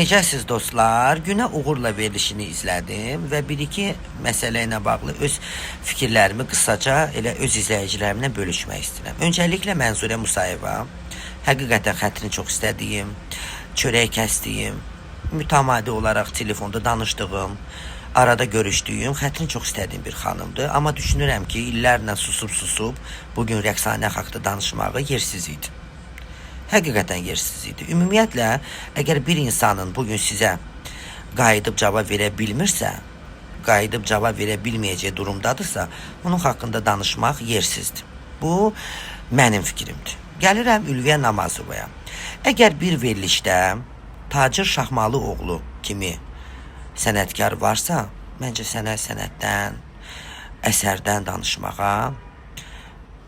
Necəsiz dostlar, günə uğurla verilişini izlədim və bir-iki məsələ ilə bağlı öz fikirlərimi qısaca elə öz izləyicilərimlə bölüşmək istəyirəm. Öncəliklə Mənzurə Musayeva, həqiqətən xətrini çox istədiyim, çörək kəsdiyim, mütəmadi olaraq telefonda danışdığım, arada görüşdüyüm, xətrini çox istədiyim bir xanımdır. Amma düşünürəm ki, illərlə susub, bugün Rəqsanə haqqında danışmağı yersiz idi. Həqiqətən yersiz idi. Ümumiyyətlə, əgər bir insanın bugün sizə qayıdıb cavab verə bilmirsə, qayıdıb cavab verə bilməyəcək durumdadırsa, onun haqqında danışmaq yersizdir. Bu, mənim fikrimdir. Gəlirəm Ülviyə Namazovaya. Əgər bir verilişdə Tacir Şahmalıoğlu kimi sənətkar varsa, məncə sənə sənətdən, əsərdən danışmağa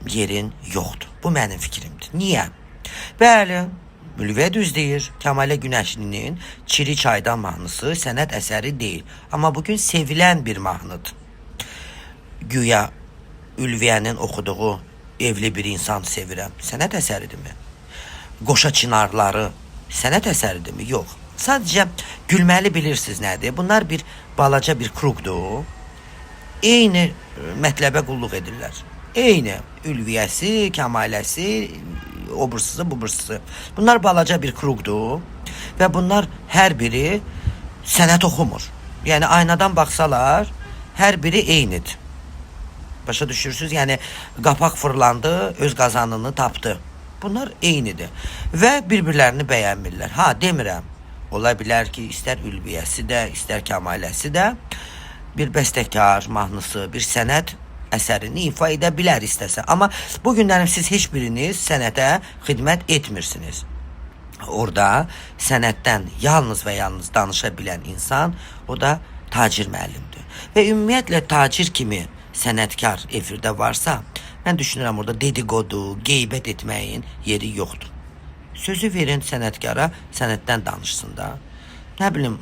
yerin yoxdur. Bu mənim fikrimdir. Niyə? Bəli, Ülviyə düz deyir. Kəmalə Günəşlinin Çiri Çaydan mahnısı sənət əsəri deyil. Amma bugün sevilən bir mahnıdır. Güya Ülviyənin oxuduğu Evli bir insan sevirəm. Sənət əsəridirmi? Qoşa çinarları sənət əsəridirmi? Yox. Sadəcə gülməli bilirsiniz nədir? Bunlar bir balaca bir kruqdur. Eyni mətləbə qulluq edirlər. Eyni Ülviyəsi, Kəmaləsi, obursuzı, bubursuzu. Bunlar balaca bir kruqdur və bunlar hər biri sənət oxumur. Yəni aynadan baxsalar, hər biri eynidir. Başa düşürsünüz? Yəni qapaq fırlandı, öz qazanını tapdı. Bunlar eynidir və bir-birlərini bəyənmirlər. Ha, demirəm. Ola bilər ki, istər Ülviyəsi də, istər Kəmaləsi də bir bəstəkar mahnısı, bir sənət əsərini ifa edə bilər istəsə. Amma bu günlərim siz heç biriniz sənətə xidmət etmirsiniz. Orada sənətdən yalnız və yalnız danışa bilən insan, o da Tacir müəllimdir. Və ümumiyyətlə Tacir kimi sənətkar efirdə varsa, mən düşünürəm orada dedikodu, qeybət etməyin yeri yoxdur. Sözü verin sənətkara, sənətdən danışsın da. Nə bilim,